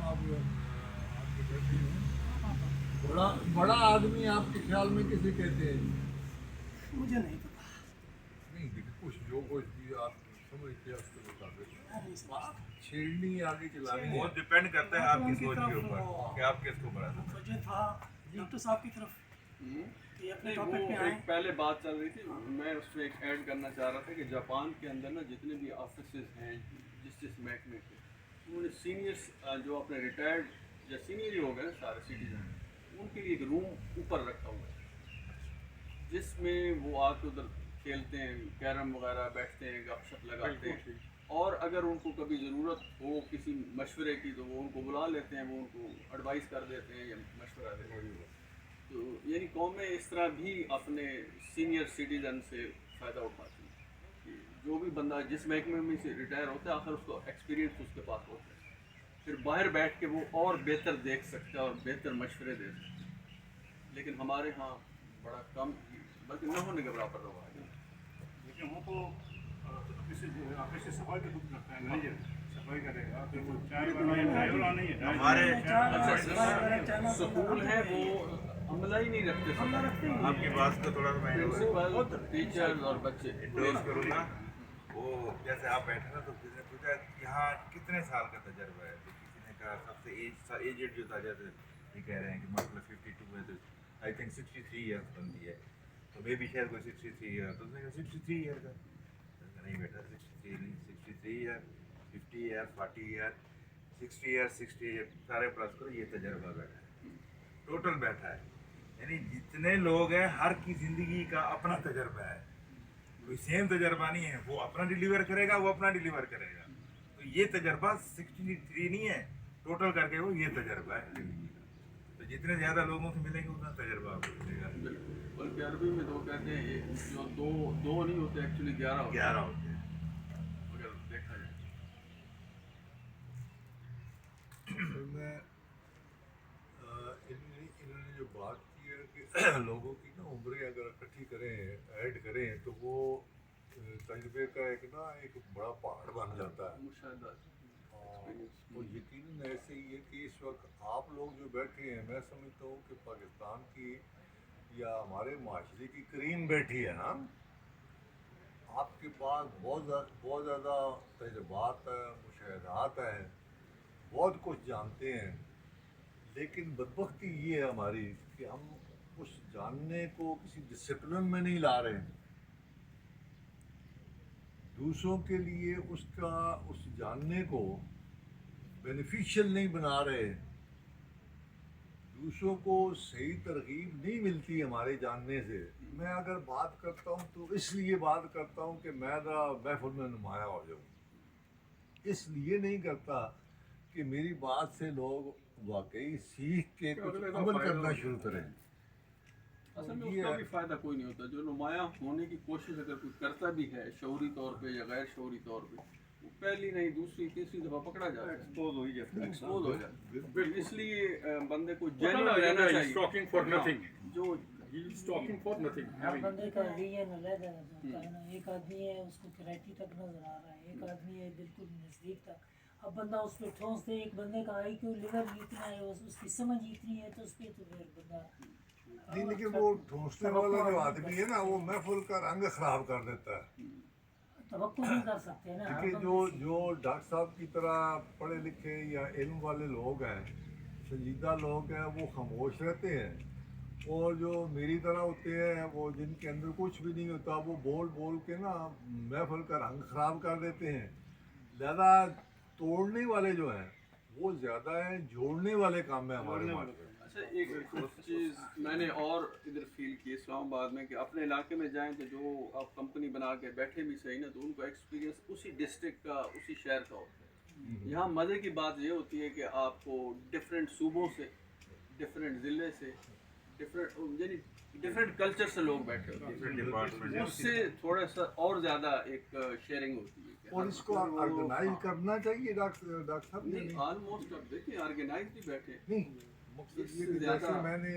आप आपके बेटे हैं बड़ा बड़ा आदमी आपके ख्याल में किसे कहते हैं? मुझे नहीं पता। नहीं देखिए कुछ जो कुछ भी आप समझते हैं उसके मुताबिक अरे इस बात छेड़नी आगे चलानी वो है। डिपेंड करता है आपकी उनकी सोच तरफ के ऊपर वो- कि आप किसको पढ़ा सकते मुझे था डॉक्टर साहब की तरफ कि अपने नहीं, टॉपिक पे वो आए। एक पहले बात चल रही थी, मैं उसमें एक ऐड करना चाह रहा था कि जापान के अंदर ना जितने भी ऑफिसेज हैं जिस महकमे के, उन्होंने सीनियर्स जो अपने रिटायर्ड या सीनियर ही हो गए ना सारे सिटीजन, उनके लिए एक रूम ऊपर रखा हुआ है जिसमें वो आके उधर खेलते हैं, कैरम वगैरह, बैठते हैं, गपशप लगाते हैं, और अगर उनको कभी ज़रूरत हो किसी मशवरे की तो वो उनको बुला लेते हैं, वो उनको एडवाइस कर देते हैं या मशवरा देते हैं। तो यानी कौमें इस तरह भी अपने सीनियर सिटीजन से फ़ायदा उठाती हैं कि जो भी बंदा जिस महकमे में से रिटायर होता है, आखिर उसको एक्सपीरियंस उसके पास होता है, फिर बाहर बैठ के वो और बेहतर देख सकता है और बेहतर मशवरे दे सकता है। लेकिन हमारे यहाँ बड़ा कम, बल्कि न होने के बराबर रवाज है। लेकिन वो तो किसी ऑफिस से सफाई भी खुद करता है, मैनेजर सफाई करेगा, फिर वो चाय बनाए, चाय बनाना ही है। हमारे अच्छा, स्कूल है वो अमला ही नहीं रखते, आपकी बात को थोड़ा मैं प्रिंसिपल, टीचर्स और बच्चे। इंडोर्स करूँ ना, वो जैसे आप बैठे ना तो किसी ने पूछा यहाँ कितने साल का तजर्बा है, तो किसी ने कहा सबसे एजेड जो था, जैसे ये कह रहे हैं कि मतलब 52 है, तो आई थिंक 63 ईयर्स बनती है, तो मे भी शायद कोई 63 ईयर, तो उसने कहा 63 ईयर का, तो उसने नहीं बेटा 63 नहीं, 63 year, 50 year, 40 year, 60 year, 60 year सारे प्लस करो, ये तजर्बा बैठा है, टोटल बैठा है। यानी जितने लोग हैं हर की ज़िंदगी का अपना तजर्बा है, कोई सेम तजर्बा नहीं है, वो अपना डिलीवर करेगा, वो अपना डिलीवर करेगा, तो ये तजर्बा 63 नहीं है, टोटल करके वो ये तजर्बा है ज़िंदगी का। तो जितने ज़्यादा लोगों से मिलेंगे उतना तजर्बा आपको मिलेगा। बल्कि अरबी में तो कहते हैं एक जो दो नहीं होते, एक्चुअली 11 होते हैं 11 होते हैं। अगर देखा जाए। तो मैं इन्होंने जो बात की है कि लोगों की ना उम्रें अगर इकट्ठी करें, ऐड करें, तो वो तजर्बे का एक बड़ा पहाड़ बन जाता है। मुशाहदात तो यकीनन ऐसे ही है कि इस वक्त आप लोग जो बैठे हैं, मैं समझता हूँ कि पाकिस्तान की या हमारे माशरे की करीन बैठी है ना, आपके पास बहुत ज़्यादा तजुर्बात है, मुशाहदात हैं, बहुत कुछ जानते हैं, लेकिन बदबख्ती ये है हमारी कि हम उस जानने को किसी डिसिप्लिन में नहीं ला रहे, दूसरों के लिए उस जानने को बेनिफिशियल नहीं बना रहे, दूसरों को सही तरगीब नहीं मिलती हमारे जानने से। मैं अगर बात करता हूँ तो इसलिए बात करता हूँ कि मैं ज़रा महफिल में नुमाया हो जाऊँ, इसलिए नहीं करता कि मेरी बात से लोग वाकई सीख के कुछ अमल करना शुरू करें। असल में ये उसका है। भी फ़ायदा कोई नहीं होता। जो नुमाया होने की कोशिश अगर कोई करता भी है शऊरी तौर पे या गैर शऊरी तौर पे, वो पहली नहीं दूसरी तीसरी दफ़ा पकड़ा जाता है, एक्सपोज हो ही जाता है। एक्सपोज हो जाता है। बिल्कुल। इसलिए बंदे को पता जेन्युइन ना रहना he's चाहिए। talking for nothing. जो He's talking for nothing. हर बंदे का रीजन अलग होता है ना। एक आदमी है उसको कराची तक नजर आ रहा है, एक आदमी है बिल्कुल नज़दीक तक। अब बंदा उस पर ठोंस दे, एक बंदे का IQ लेवल इतना है, उसकी समझ इतनी है, तो उस पर तो फिर बंदा नहीं, लेकिन वो ठूंसने वाला जो आदमी है ना, वो महफिल का रंग खराब कर देता है। तवक्को नहीं कर सकते ना। हर देखिए बंदे जो डॉक्टर साहब की तरह पढ़े लिखे या इल्म वाले लोग हैं, संजीदा लोग हैं, वो खामोश रहते हैं, और जो मेरी तरह होते हैं, वो जिनके अंदर कुछ भी नहीं होता, वो बोल बोल के ना महफिल का रंग खराब कर देते हैं। ज़्यादा तोड़ने वाले जो हैं वो ज़्यादा हैं, जोड़ने वाले काम है हमारे माशरे में। अच्छा, एक चीज़ मैंने और इधर फील की इस्लामाबाद में कि अपने इलाके में जाएं तो जो आप कंपनी बना के बैठे भी सही ना, तो उनको एक्सपीरियंस उसी डिस्ट्रिक्ट का, उसी शहर का होता है। यहाँ मज़े की बात ये होती है कि आपको डिफरेंट सूबों से, डिफरेंट ज़िले से, यानी डिफरेंट कल्चर से लोग बैठे होते डिफरेंट हैं, डिपार्टमेंट उससे थोड़ा सा और ज़्यादा एक शेयरिंग होती है कि और हर इसको वो- ऑर्गेनाइज हाँ। करना चाहिए डॉक्टर साहब। नहीं, ऑलमोस्ट अब देखिए ऑर्गेनाइज भी बैठे नहीं, मकसद ये इससे कि जैसे ज़्यादा- मैंने